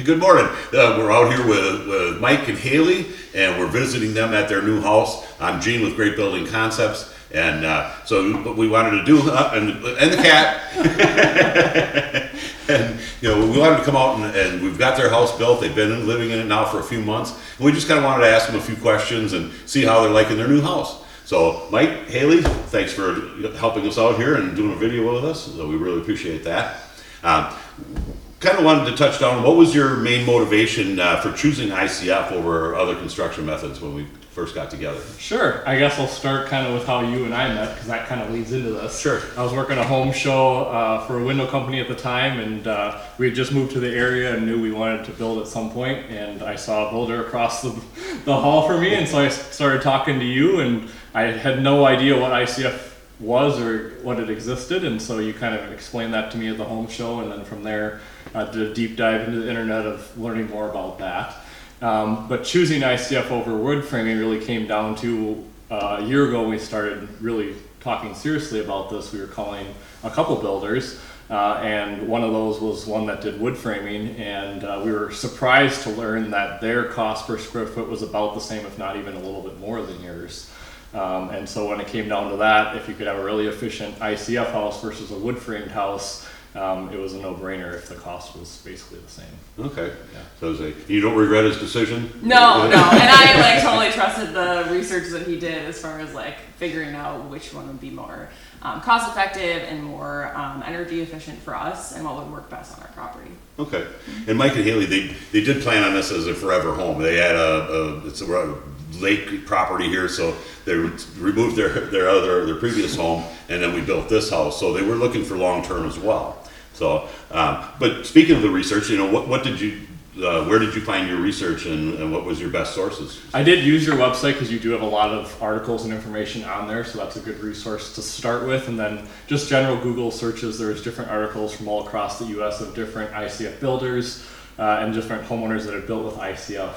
Good morning. We're out here with Mike and Hailey, and we're visiting them at their new house. I'm Gene with Great Building Concepts, and so what we wanted to do, and the cat, and we wanted to come out and we've got their house built. They've been living in it now for a few months, and we just kind of wanted to ask them a few questions and see how they're liking their new house. So Mike, Hailey, thanks for helping us out here and doing a video with us. So we really appreciate that. Kind of wanted to touch down, what was your main motivation for choosing ICF over other construction methods when we first got together? Sure. I guess I'll start kind of with how you and I met, because that kind of leads into this. Sure. I was working a home show for a window company at the time, and we had just moved to the area and knew we wanted to build at some point, and I saw a builder across the hall from me, and so I started talking to you, and I had no idea what ICF was or what it existed, and so you kind of explained that to me at the home show, and then from there did a deep dive into the internet of learning more about that. But choosing ICF over wood framing really came down to a year ago when we started really talking seriously about this. We were calling a couple builders, and one of those was one that did wood framing, and we were surprised to learn that their cost per square foot was about the same, if not even a little bit more than yours. And so when it came down to that, if you could have a really efficient ICF house versus a wood framed house, it was a no-brainer if the cost was basically the same. Okay. Yeah. So you don't regret his decision? No. And I totally trusted the research that he did as far as figuring out which one would be more cost effective and more energy efficient for us and what would work best on our property. Okay. And Mike and Hailey, they did plan on this as a forever home. They had it's a lake property here, so they removed their previous home, and then we built this house. So they were looking for long term as well. So, but speaking of the research, what did you, where did you find your research, and what was your best sources? I did use your website because you do have a lot of articles and information on there, so that's a good resource to start with. And then just general Google searches, there's different articles from all across the U.S. of different ICF builders and different homeowners that have built with ICF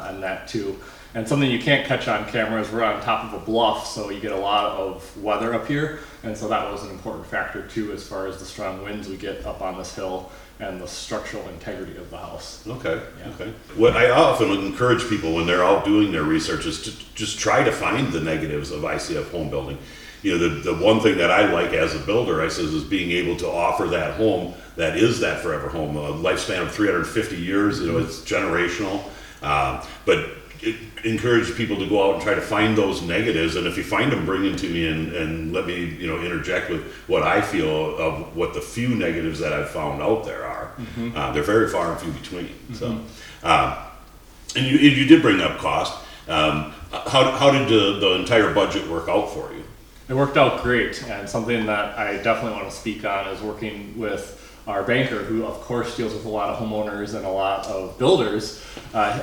and that too. And something you can't catch on camera is we're on top of a bluff, so you get a lot of weather up here, and so that was an important factor too as far as the strong winds we get up on this hill and the structural integrity of the house. Okay. Yeah. Okay. What I often encourage people when they're out doing their research is to just try to find the negatives of ICF home building. The one thing that I like as a builder, is being able to offer that home that is that forever home, a lifespan of 350 years. It's generational, but it encourage people to go out and try to find those negatives, and if you find them, bring them to me and let me interject with what I feel of what the few negatives that I've found out there are. Mm-hmm. They're very far and few between. Mm-hmm. So, and you did bring up cost. How did the entire budget work out for you? It worked out great, and something that I definitely want to speak on is working with our banker, who of course deals with a lot of homeowners and a lot of builders.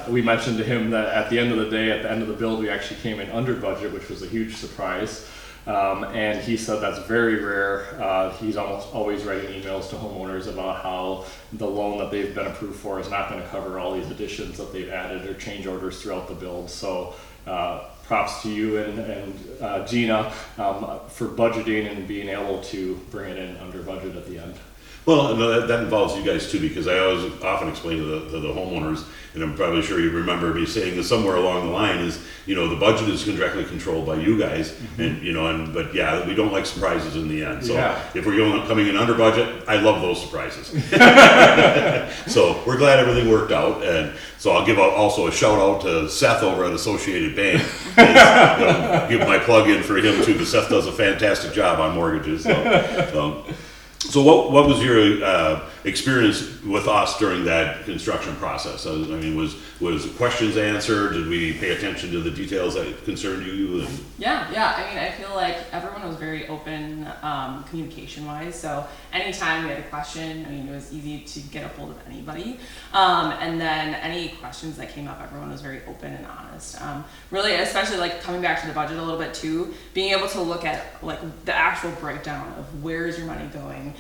We mentioned to him that at the end of the day, at the end of the build, we actually came in under budget, which was a huge surprise. And he said that's very rare. He's almost always writing emails to homeowners about how the loan that they've been approved for is not going to cover all these additions that they've added or change orders throughout the build. So props to you and Gina for budgeting and being able to bring it in under budget at the end. Well, no, that involves you guys too, because I always often explain to the homeowners, and I'm probably sure you remember me saying this somewhere along the line, is the budget is directly controlled by you guys, mm-hmm. But yeah, we don't like surprises in the end. So if we're coming in under budget, I love those surprises. So we're glad everything worked out, and so I'll give also a shout out to Seth over at Associated Bank. Give my plug in for him too, because Seth does a fantastic job on mortgages. So what was your experience with us during that construction process? Was questions answered? Did we pay attention to the details that concerned you? Yeah. I feel like everyone was very open communication-wise. So anytime we had a question, it was easy to get a hold of anybody. And then any questions that came up, everyone was very open and honest. Really, especially coming back to the budget a little bit too, being able to look at the actual breakdown of where is your money going.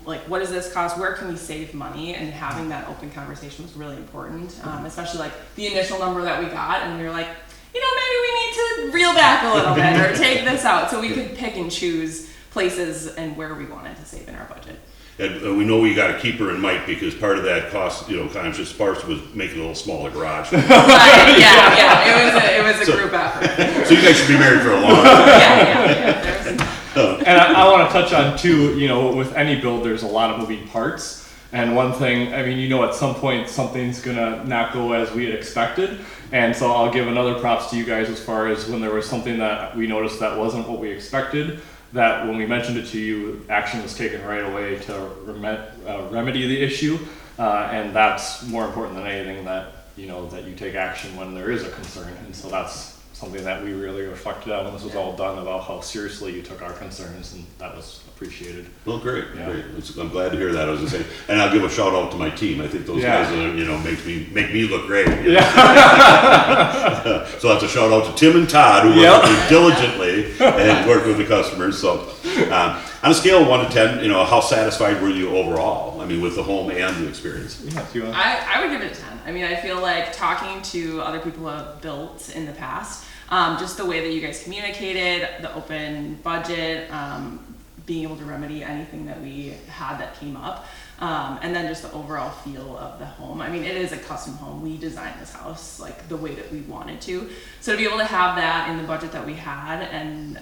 What does this cost? Where can we save money? And having that open conversation was really important, especially the initial number that we got, and we were like, maybe we need to reel back a little bit or take this out, so we could pick and choose places and where we wanted to save in our budget. And we know we got a keeper in Mike because part of that cost, conscious part was making a little smaller garage. Right, yeah, it was a group effort. So you guys should be married for a long time. Yeah. And I want to touch on too, with any build, there's a lot of moving parts. And one thing, at some point something's gonna not go as we had expected. And so I'll give another props to you guys as far as when there was something that we noticed that wasn't what we expected, that when we mentioned it to you, action was taken right away to remedy the issue. And that's more important than anything, that you take action when there is a concern. And so that's something that we really reflected on when this was all done, about how seriously you took our concerns, and that was appreciated. Well, great. Yeah. I'm glad to hear that. I was gonna say, and I'll give a shout out to my team. I think those guys, make me look great. So that's a shout out to Tim and Todd, who work with me diligently and work with the customers. So, on a scale of 1 to 10, how satisfied were you overall? With the home and the experience. Yeah, I would give it a 10. I feel like talking to other people who have built in the past, just the way that you guys communicated, the open budget, being able to remedy anything that we had that came up, and then just the overall feel of the home. It is a custom home. We designed this house like the way that we wanted to. So to be able to have that in the budget that we had and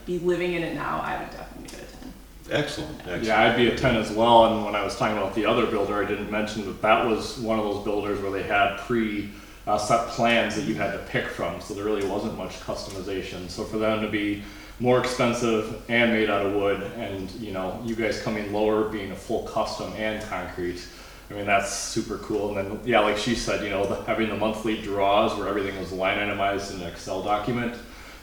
be living in it now, I would definitely give it a 10. Excellent. Yeah, I'd be a 10 as well. And when I was talking about the other builder, I didn't mention that was one of those builders where they had set plans that you had to pick from. So there really wasn't much customization. So for them to be more expensive and made out of wood, and you guys coming lower, being a full custom and concrete, that's super cool. And then, like she said, having the monthly draws where everything was line itemized in an Excel document.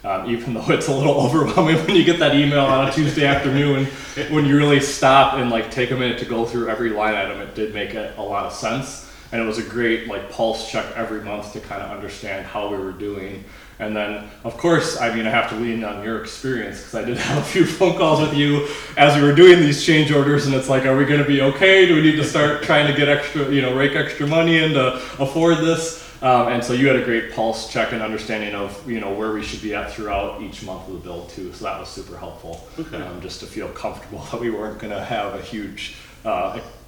Even though it's a little overwhelming when you get that email on a Tuesday afternoon, when you really stop and take a minute to go through every line item, it did make a lot of sense. And it was a great pulse check every month to kind of understand how we were doing. And then, of course, I have to lean on your experience, because I did have a few phone calls with you as we were doing these change orders, and it's like, are we going to be okay? Do we need to start trying to get extra, rake extra money in to afford this? And so you had a great pulse check and understanding of, where we should be at throughout each month of the build too. So that was super helpful. Okay. Just to feel comfortable that we weren't going to have a huge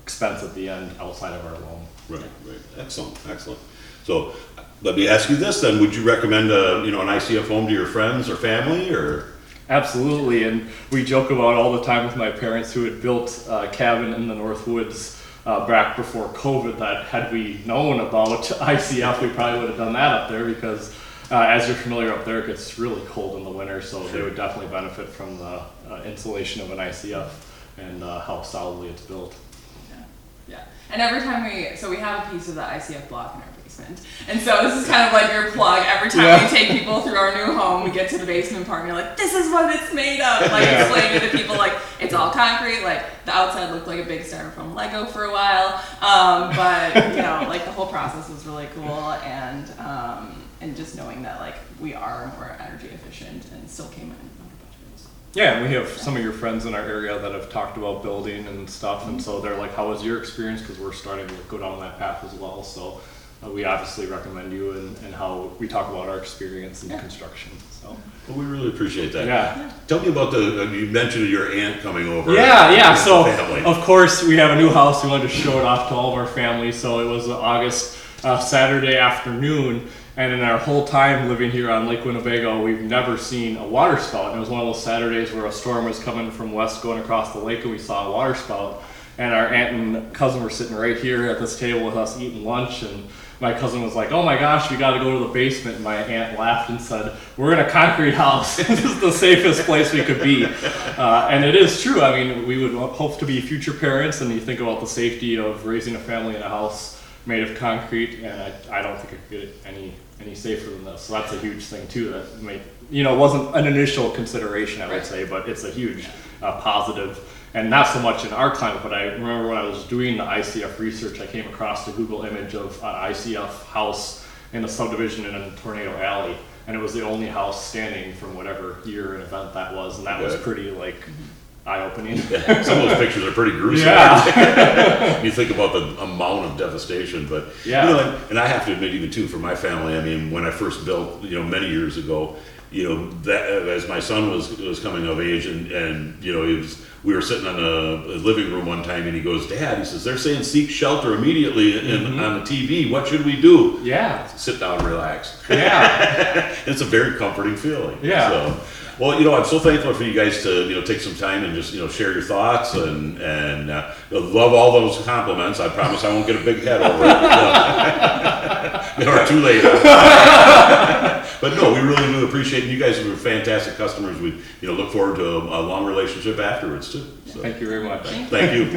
expense at the end outside of our loan. Right. Excellent. So let me ask you this then: would you recommend an ICF home to your friends or family, or? Absolutely, and we joke about all the time with my parents, who had built a cabin in the North Woods back before COVID, that had we known about ICF, we probably would have done that up there, because as you're familiar up there, it gets really cold in the winter, so they would definitely benefit from the insulation of an ICF and how solidly it's built. Yeah. And every time we have a piece of the ICF block in our basement. And so this is kind of like your plug. Every time we take people through our new home, we get to the basement part and you're like, this is what it's made of. Explaining to people, it's all concrete. The outside looked like a big styrofoam Lego for a while. But, the whole process was really cool. And just knowing that, we are more energy efficient and still came in under budget. Yeah, and we have some of your friends in our area that have talked about building and stuff, and so they're like, how was your experience? Because we're starting to go down that path as well. So we obviously recommend you and how we talk about our experience in construction. So. Well, we really appreciate that. Yeah. Tell me about you mentioned your aunt coming over. Yeah. So, family. Of course, we have a new house. We wanted to show it off to all of our family. So it was August Saturday afternoon. And in our whole time living here on Lake Winnebago, we've never seen a water spout. And it was one of those Saturdays where a storm was coming from west going across the lake, and we saw a water spout. And our aunt and cousin were sitting right here at this table with us eating lunch. And my cousin was like, oh my gosh, we got to go to the basement. And my aunt laughed and said, we're in a concrete house. This is the safest place we could be. And it is true. We would hope to be future parents, and you think about the safety of raising a family in a house made of concrete, and I don't think it could get any safer than this. So that's a huge thing too, that wasn't an initial consideration, I would say, but it's a huge positive. And not so much in our climate, but I remember when I was doing the ICF research, I came across a Google image of an ICF house in a subdivision in a tornado alley, and it was the only house standing from whatever year and event that was, and that was pretty eye-opening. Some of those pictures are pretty gruesome. Yeah. You think about the amount of devastation, but yeah. And I have to admit, even too, for my family, when I first built, many years ago, you know, that as my son was coming of age, and you know, we were sitting on a living room one time, and he goes, "Dad," he says, "they're saying seek shelter immediately on the TV. What should we do?" Yeah. Sit down and relax. Yeah. It's a very comforting feeling. Yeah. So, well, you know, I'm so thankful for you guys to, you know, take some time and just, you know, share your thoughts, and love all those compliments. I promise I won't get a big head over it. Or too late. But no, we really do appreciate it. You guys are fantastic customers. We, you know, look forward to a long relationship afterwards too. So, Thank you very much. thank you.